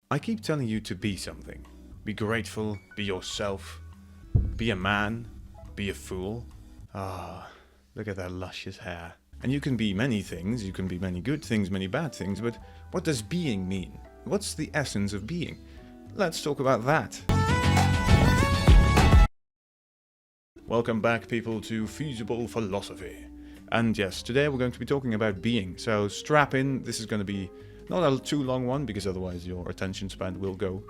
I keep telling you to be something. Be grateful, be yourself, be a man, be a fool. Ah, look at that luscious hair. And you can be many things, you can be many good things, many bad things, but what does being mean? What's the essence of being? Let's talk about that. Welcome back, people, to Feasible Philosophy. And yes, today we're going to be talking about being, so strap in. This is going to be not a too long one, because otherwise your attention span will go.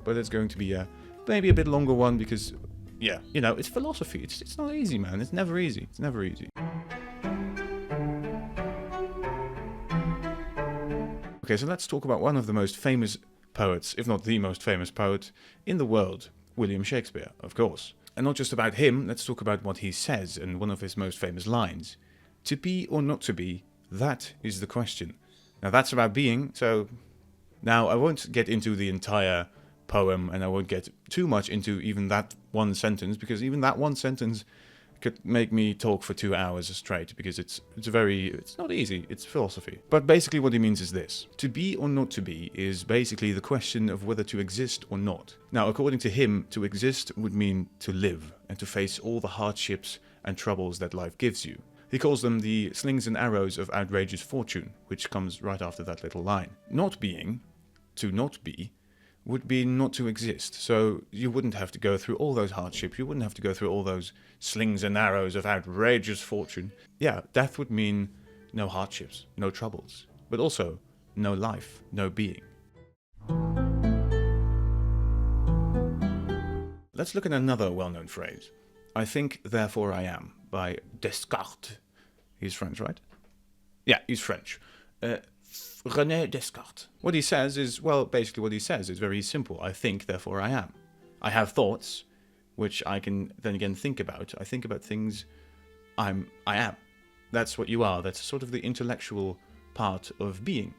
But it's going to be maybe a bit longer one, because, yeah, you know, it's philosophy. It's not easy, man. It's never easy. It's never easy. Okay, so let's talk about one of the most famous poets, if not the most famous poet in the world, William Shakespeare, of course. And not just about him, let's talk about what he says in one of his most famous lines. To be or not to be, that is the question. Now that's about being, so now I won't get into the entire poem, and I won't get too much into even that one sentence, because even that one sentence could make me talk for 2 hours straight, because it's not easy, it's philosophy. But basically what he means is this. To be or not to be is basically the question of whether to exist or not. Now, according to him, to exist would mean to live, and to face all the hardships and troubles that life gives you. He calls them the slings and arrows of outrageous fortune, which comes right after that little line. Not being, to not be, would be not to exist. So you wouldn't have to go through all those hardships, you wouldn't have to go through all those slings and arrows of outrageous fortune. Yeah, death would mean no hardships, no troubles, but also no life, no being. Let's look at another well-known phrase. I think, therefore I am, by Descartes. He's French, right? Yeah, he's French. René Descartes. What he says is, well, basically what he says is very simple. I think, therefore I am. I have thoughts, which I can then again think about. I think about things. I am. That's what you are. That's sort of the intellectual part of being.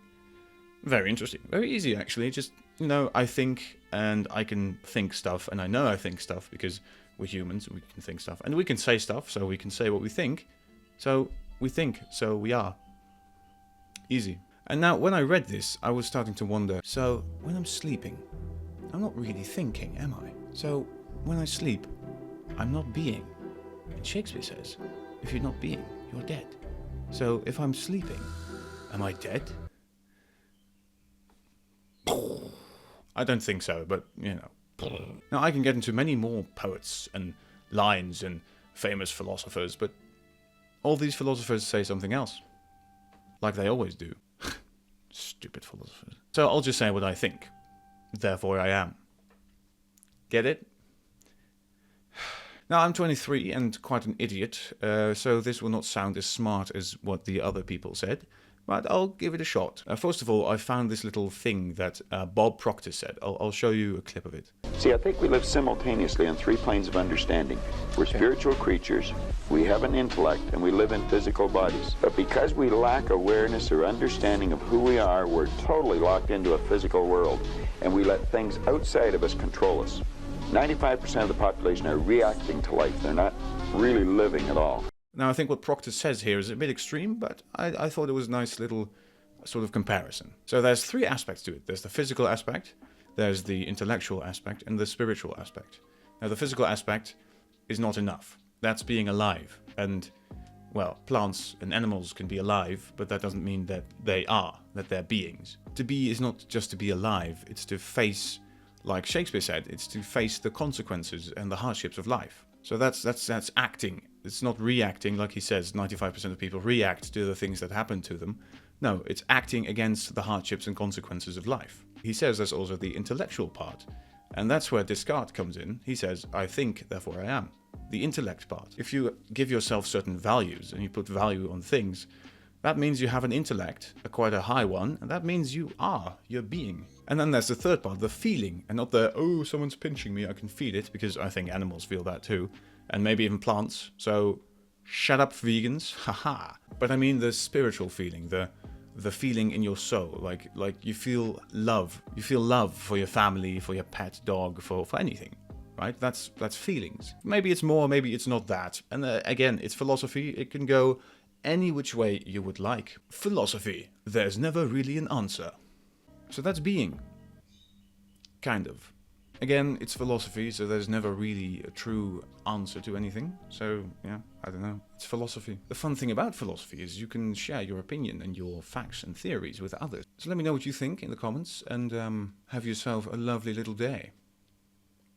Very interesting. Very easy, actually. Just, you know, I think, and I can think stuff, and I know I think stuff, because we're humans, we can think stuff. And we can say stuff, so we can say what we think. So we think, so we are. Easy. And now, when I read this, I was starting to wonder, so when I'm sleeping, I'm not really thinking, am I? So when I sleep, I'm not being. And Shakespeare says, if you're not being, you're dead. So if I'm sleeping, am I dead? I don't think so, but, you know. Now, I can get into many more poets and lines and famous philosophers, but all these philosophers say something else. Like they always do. Stupid philosophers. So I'll just say what I think. Therefore I am. Get it? Now I'm 23 and quite an idiot, so this will not sound as smart as what the other people said, but I'll give it a shot. First of all, I found this little thing that Bob Proctor said. I'll show you a clip of it. See, I think we live simultaneously on 3 planes of understanding. We're spiritual creatures, we have an intellect, and we live in physical bodies. But because we lack awareness or understanding of who we are, we're totally locked into a physical world, and we let things outside of us control us. 95% of the population are reacting to life. They're not really living at all. Now, I think what Proctor says here is a bit extreme, but I thought it was a nice little sort of comparison. So there's 3 aspects to it. There's the physical aspect, there's the intellectual aspect, and the spiritual aspect. Now, the physical aspect is not enough. That's being alive. And, well, plants and animals can be alive, but that doesn't mean that they are, that they're beings. To be is not just to be alive, it's to face, like Shakespeare said, it's to face the consequences and the hardships of life. So that's acting. It's not reacting, like he says, 95% of people react to the things that happen to them. No, it's acting against the hardships and consequences of life. He says there's also the intellectual part. And that's where Descartes comes in. He says, I think, therefore I am. The intellect part. If you give yourself certain values and you put value on things, that means you have an intellect, quite a high one, and that means you're being. And then there's the third part, the feeling, and not the, oh, someone's pinching me, I can feel it, because I think animals feel that too, and maybe even plants, so shut up vegans, haha. But I mean the spiritual feeling, the feeling in your soul, like you feel love for your family, for your pet dog, for anything, right? That's feelings. Maybe it's more, maybe it's not that. And again, it's philosophy, it can go any which way you would like. Philosophy, there's never really an answer. So that's being. Kind of. Again, it's philosophy, so there's never really a true answer to anything. So, yeah, I don't know. It's philosophy. The fun thing about philosophy is you can share your opinion and your facts and theories with others. So let me know what you think in the comments, and have yourself a lovely little day.